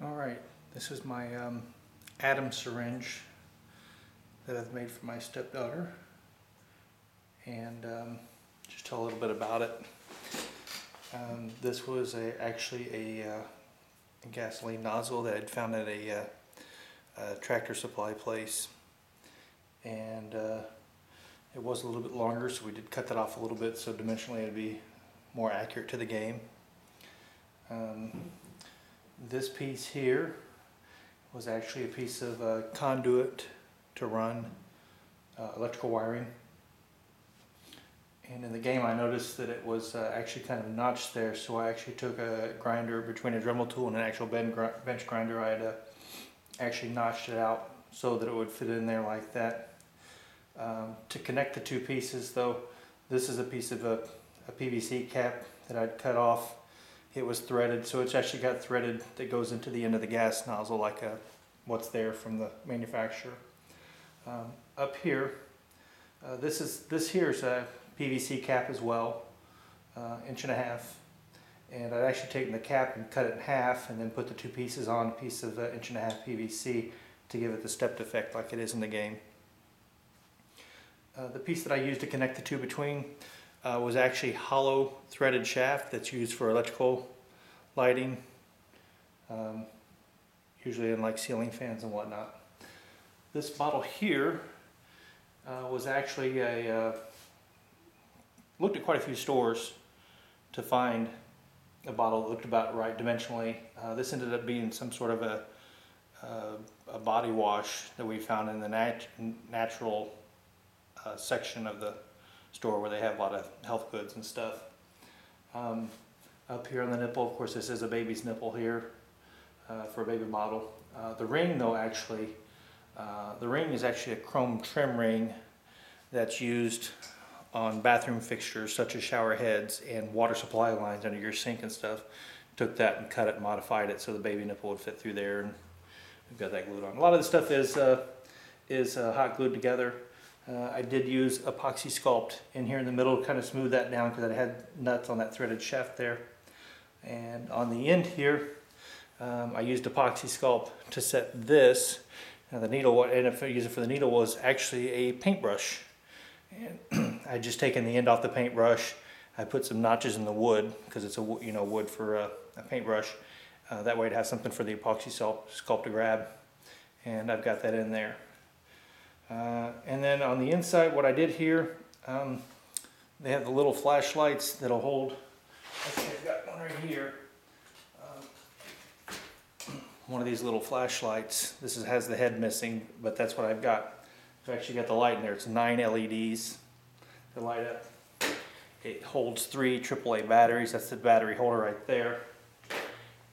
Alright, this is my Adam syringe that I've made for my stepdaughter, and just tell a little bit about it. This was actually a gasoline nozzle that I'd found at a tractor supply place, and it was a little bit longer, so we did cut that off a little bit so dimensionally it'd be more accurate to the game. This piece here was actually a piece of conduit to run electrical wiring. And in the game I noticed that it was actually kind of notched there, so I actually took a grinder between a Dremel tool and an actual bench grinder. I had actually notched it out so that it would fit in there like that. To connect the two pieces though, this is a piece of a PVC cap that I'd cut off. It was threaded, so it's actually got threaded that goes into the end of the gas nozzle like what's there from the manufacturer. Up here, this here is a PVC cap as well, 1.5 inches, and I'd actually taken the cap and cut it in half and then put the two pieces on a piece of 1.5 inch PVC to give it the stepped effect like it is in the game. The piece that I used to connect the two between was actually hollow threaded shaft that's used for electrical lighting, usually in like ceiling fans and whatnot. This bottle here was actually looked at quite a few stores to find a bottle that looked about right dimensionally. This ended up being some sort of a body wash that we found in the natural section of the store where they have a lot of health goods and stuff. Up here on the nipple, of course, this is a baby's nipple here for a baby bottle. The ring though, actually, the ring is actually a chrome trim ring that's used on bathroom fixtures such as shower heads and water supply lines under your sink and stuff. Took that and cut it and modified it so the baby nipple would fit through there, and we've got that glued on. A lot of the stuff is hot glued together. I did use epoxy sculpt in here in the middle to kind of smooth that down because I had nuts on that threaded shaft there. And on the end here, I used epoxy sculpt to set this. Now the needle, what I ended up using for the needle was actually a paintbrush. And I just taken the end off the paintbrush. I put some notches in the wood because it's a wood for a paintbrush. That way it has something for the epoxy sculpt to grab. And I've got that in there. And then on the inside, what I did here, they have the little flashlights that'll hold. Okay, I've got one right here. One of these little flashlights. This has the head missing, but that's what I've got. I've actually got the light in there. It's 9 LEDs to light up. It holds 3 AAA batteries. That's the battery holder right there.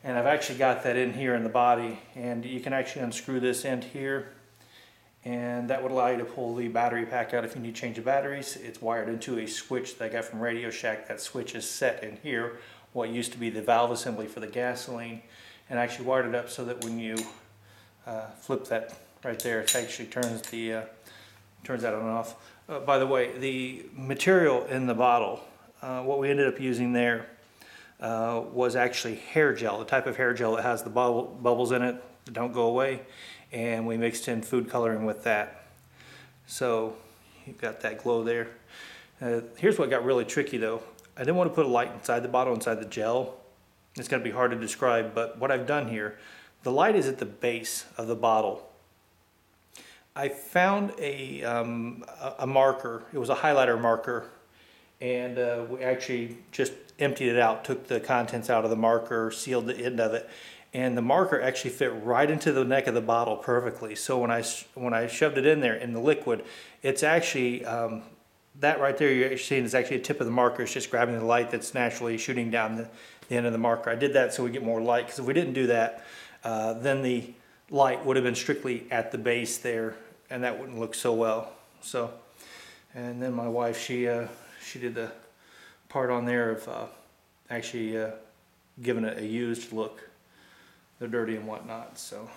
And I've actually got that in here in the body, and you can actually unscrew this end here, and that would allow you to pull the battery pack out if you need to change the batteries. It's wired into a switch that I got from Radio Shack. That switch is set in here, what used to be the valve assembly for the gasoline, and I actually wired it up so that when you flip that right there, it actually turns that on and off. By the way, the material in the bottle, what we ended up using there was actually hair gel, the type of hair gel that has the bubbles in it that don't go away, and we mixed in food coloring with that. So you've got that glow there. Here's what got really tricky though. I didn't want to put a light inside the bottle, inside the gel. It's going to be hard to describe, but what I've done here, the light is at the base of the bottle. I found a marker. It was a highlighter marker, and we actually just emptied it out, took the contents out of the marker, sealed the end of it, and the marker actually fit right into the neck of the bottle perfectly. So when I shoved it in there in the liquid, it's actually that right there you're seeing is actually a tip of the marker. It's just grabbing the light that's naturally shooting down the end of the marker. I did that so we get more light, because if we didn't do that, then the light would have been strictly at the base there, and that wouldn't look so well. So, and then my wife, she did the part on there of actually giving it a used look. They're dirty and whatnot. So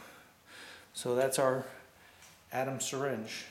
that's our Adam syringe.